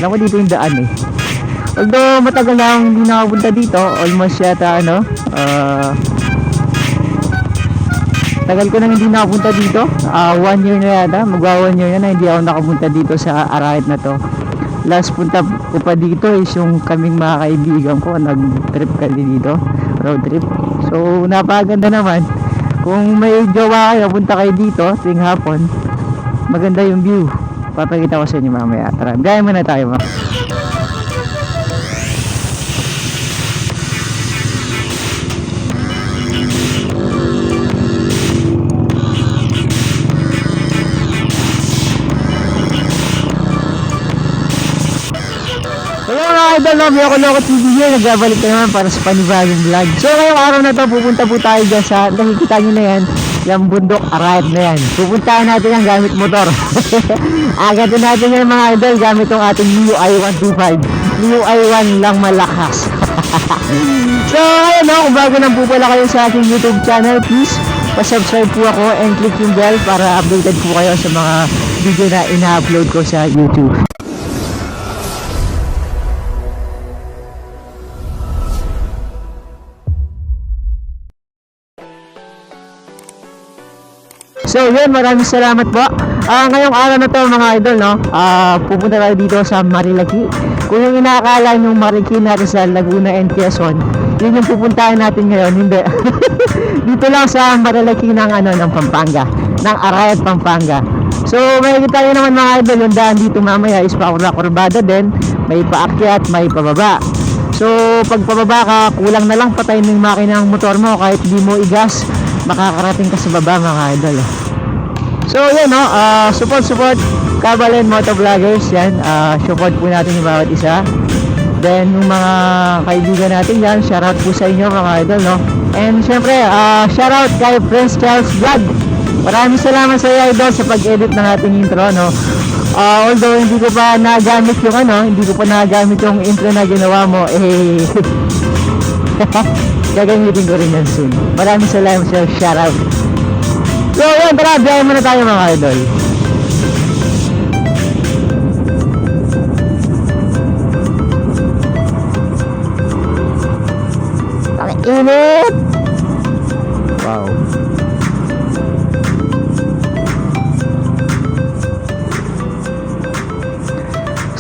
Alam ko dito yung daan eh. Although matagal na akong hindi nakapunta dito, almost yata tagal ko nang hindi nakapunta dito. 1 year na yata, magwa 1 year na hindi ako nakapunta dito sa Arayat na to. Last punta ko pa dito is yung kaming mga kaibigan ko, nag-trip kami dito, road trip. So napakaganda naman. Kung may jowa kayo, punta kayo dito tuwing hapon, maganda yung view. Papakita ko sa inyo mamaya. Tara, gaya muna tayo mga. Hello mga idol, may ako Loco TV here. Nagbabalik ka naman para sa panibagong vlog. So ngayong araw na to, pupunta po tayo dyan sa, nakikita nyo na yan, yung bundok Arayat na yan. Pupuntahan natin yan gamit motor. Agatin natin yan mga idol gamit yung ating MIUI 125. MIUI 1 lang malakas. So ayun kung bago lang po pala kayo sa aking YouTube channel, please pa-subscribe po ako and click yung bell para updated po kayo sa mga video na ina-upload ko sa YouTube. So yun, maraming salamat po. Ngayong araw na to mga idol, no, pupunta tayo dito sa Marilaki. Kung yung inaakala yung Marilaki natin sa Laguna and Quezon, yun yung pupuntahan natin ngayon, hindi. Dito lang sa Marilaki ng Pampanga, ng Arayat, Pampanga. So makikita nyo naman mga idol, yung daan dito mamaya is pakurba-kurbada din. May paakyat, may pababa. So pag pababa ka, kulang na lang patayin mo yung makina ng motor mo. Kahit di mo igas, makakarating ka sa baba mga idol. So yan support Kabalen Motovloggers yan. Support po natin yung bawat isa. Then yung mga kaibigan natin yan, shoutout po sa inyo mga idol, no. And syempre shoutout kay Prince Charles Vlog. Maraming salamat sa iyo idol sa pag-edit ng ating intro, no. Although hindi ko pa nagamit yung intro na ginawa mo, gagamitin ko rin yan soon. Maraming salamat sa shoutout. So yan, tara, biyahe muna tayo mga idol. Ang init! Wow.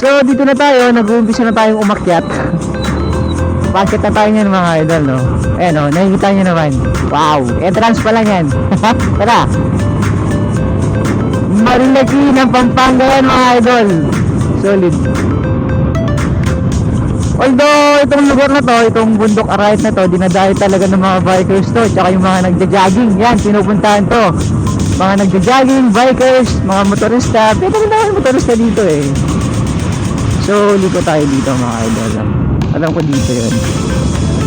So dito na tayo, nag-uumpisa na tayong umakyat. Bakit na tayo yan mga idol, no? Ayan o, nakikita nyo naman. Wow, entrance pa lang yan. Tara. Marilaki ng Pampanga yan mga idol. Solid. Although itong lugar na to, itong bundok Arayat na to, dinadayo talaga ng mga bikers to, tsaka yung mga nagja-jogging. Yan, pinupuntahan to. Mga nagja-jogging, bikers, mga motorista. Pero naman motorista dito eh. So liko tayo dito mga idol. Alam ko dito yun.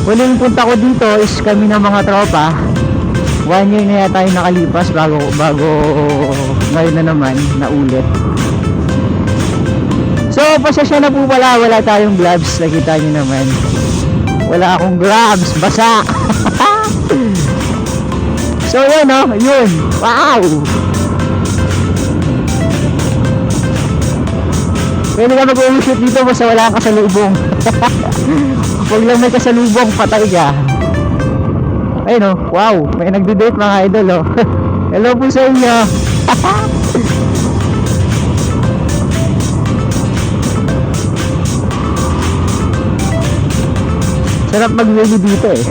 Huling punta ko dito is kami ng mga tropa. 1 year na yata yung nakalipas bago ngayon na naman naulit. So pasasya na po pala, wala tayong gloves. Nakita nyo naman, wala akong gloves, basa. So yun yun. Wow. Pwede ka mag-uusip dito basta wala kang kasalubong. Huwag lang may kasalubong, patay ka. Ayun wow, may nagde-date mga idol Hello po sa inyo. Sarap mag-video dito eh.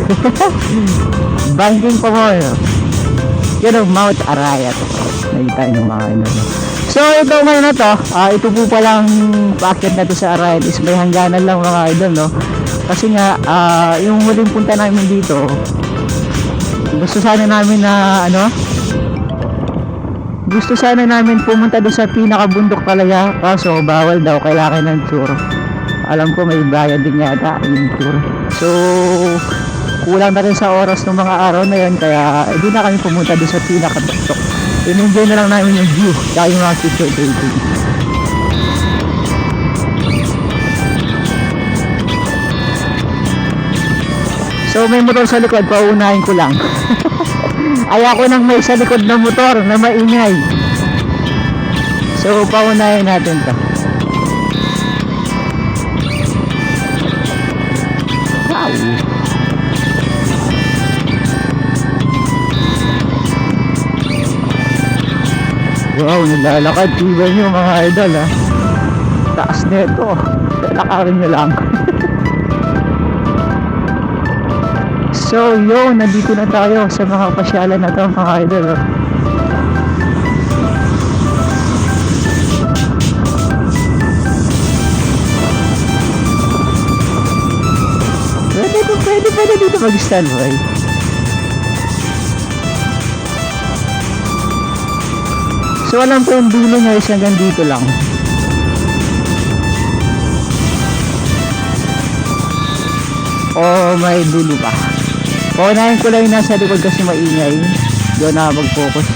Banking pa mo Yan ang Mount Arayat. Nakita nyo mga idol. So ito ngayon na to, ito po palang paakyat natin sa Arayat is may hangganan lang mga idol, no. Kasi nga yung huling punta namin dito, gusto sana namin pumunta doon sa pinakabundok talaga, kaso bawal daw, kailangan ng tour. Alam ko may bayad din yata yung tour. So kulang na rin sa oras ng mga araw na yun, kaya hindi na kami pumunta doon sa pinakabundok. In-enjoy na lang namin yung view kaya yung mga picture taking. So may motor sa likod, pauunahin ko lang. Ayoko nang may sa likod ng motor na maingay. So pauunahin natin to. Wow! Wow, naglalakad. Tiba nyo mga idol ha. Taas nito. Lalakarin nyo lang. So yun, nandito na tayo sa mga pasyalan na to mga idol oh. Pwede dito mag-standby. So alam po yung dulo niya is hanggang dito lang. Oh, may dulo pa. Paunahin ko lang yung nasa likod kasi maingay. Doon na mag-focus.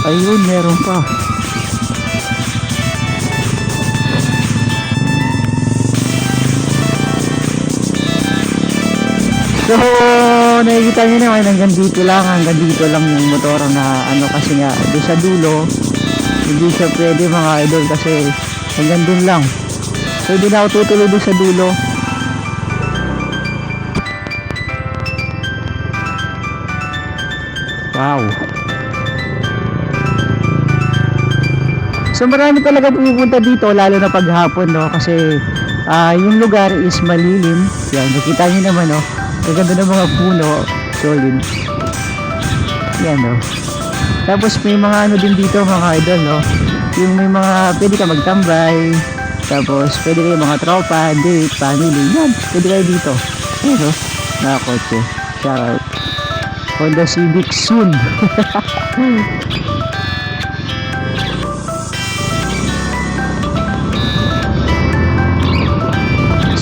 Ayun, meron pa. So, nakikita nyo naman hanggang dito lang yung motor na ano kasi nga doon sa dulo hindi siya pwede mga idol kasi hanggang dun lang. So, hindi na ako tutuloy doon sa dulo. Wow. So, marami talaga pupunta dito lalo na paghapon no kasi yung lugar is malilim. Yan, nakita nyo naman no. Maganda ng mga puno, solid. Yan no. Tapos may mga ano din dito mga idol no. Yung may mga pwede ka magtambay. Tapos pwede kayo mga tropa, date, family. Yan, pwede kayo dito. Ayun no. Nakakotse. Shoutout. Honda Civic soon.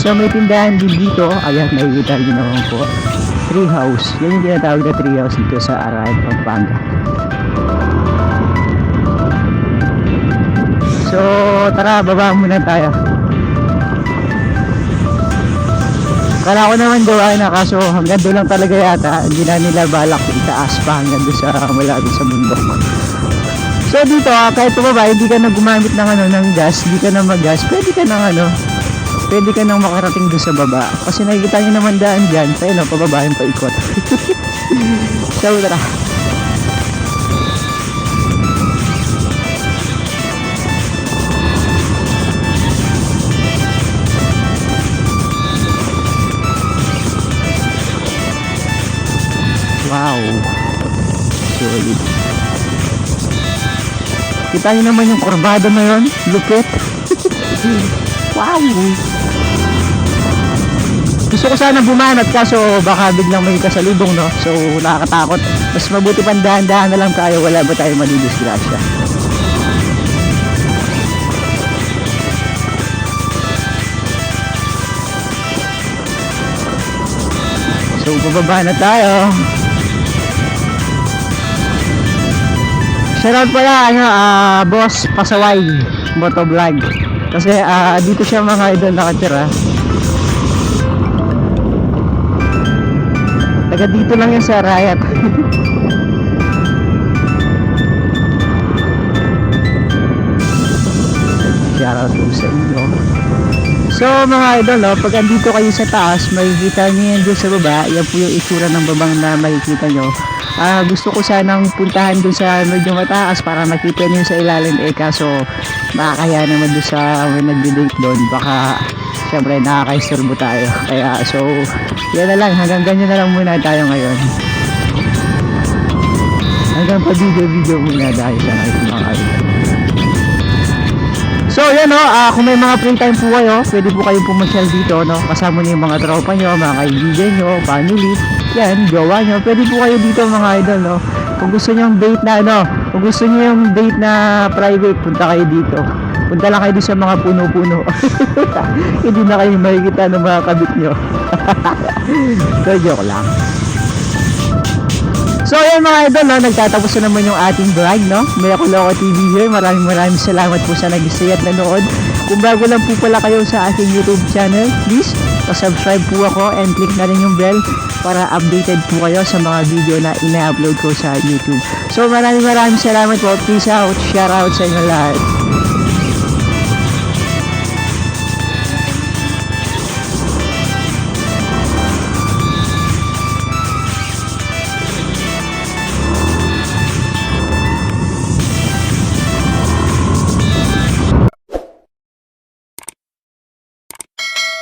So may tindahan din dito. Ayan, nakikita nyo naman po. Tree house. Yan yung tinatawag na tree house dito sa Arayan, Pampanga. So tara, baba muna tayo. Kala ko naman gawain na kaso hanggang doon lang talaga yata. Hindi na nila balak itaas pa hanggang doon sa malapit sa bundok. So dito kahit pababa hindi ka na gumamit ng ano ng gas, hindi ka na mag-gas, pwede ka nang makarating doon sa baba. Kasi nakikita nyo naman daan dyan. Tayo no, pababa yung paikot. So tara. Wow, solid. Kita nyo naman yung kurbada na yun. Lupit. Wow. Gusto ko sana bumanat kaso baka biglang may kasalubong no. So nakakatakot. Mas mabuti pang dahan-dahan na lang tayo. Wala ba tayo madidisgrasya. So bababa na tayo. Shoutout pala boss Pasaway Motovlog. Kasi dito siya mga idol nakatira. Taga dito lang yan sa Arayat. Shoutout po sa inyo. So mga idol pag andito kayo sa taas, makikita niyo yan dyan sa baba. Yan po yung itsura ng babang na makikita nyo. Gusto ko sanang puntahan dun sa medyo mataas para makita nyo sa ilalim kaso makakaya naman dun sa nagde-date doon, baka syempre nakaka-isturbo tayo, kaya so yan na lang, hanggang ganyan na lang muna tayo ngayon, hanggang pa video muna tayo sa mga idol. So yan kung may mga free time po kayo, pwede po kayong pumasyal dito kasama niyo yung mga tropa nyo, mga kaibigan nyo, family, yan, jowa nyo, pwede po kayo dito mga idol kung gusto nyo yung date na kung gusto nyo yung date na private, punta kayo dito, punta lang kayo dito sa mga puno-puno. Hindi na kayo makikita ng mga kabit nyo. So joke lang. So ayan mga idol nagtatapos na naman yung ating vlog May Ako Loko TV here. Maraming salamat po sa nag-stay at nanood. Kung bago lang po pala kayo sa aking YouTube channel, please pa-subscribe po ako and click na rin yung bell para updated po kayo sa mga video na ina-upload ko sa YouTube. So maraming salamat po. Peace out. Shout out sa inyo lahat.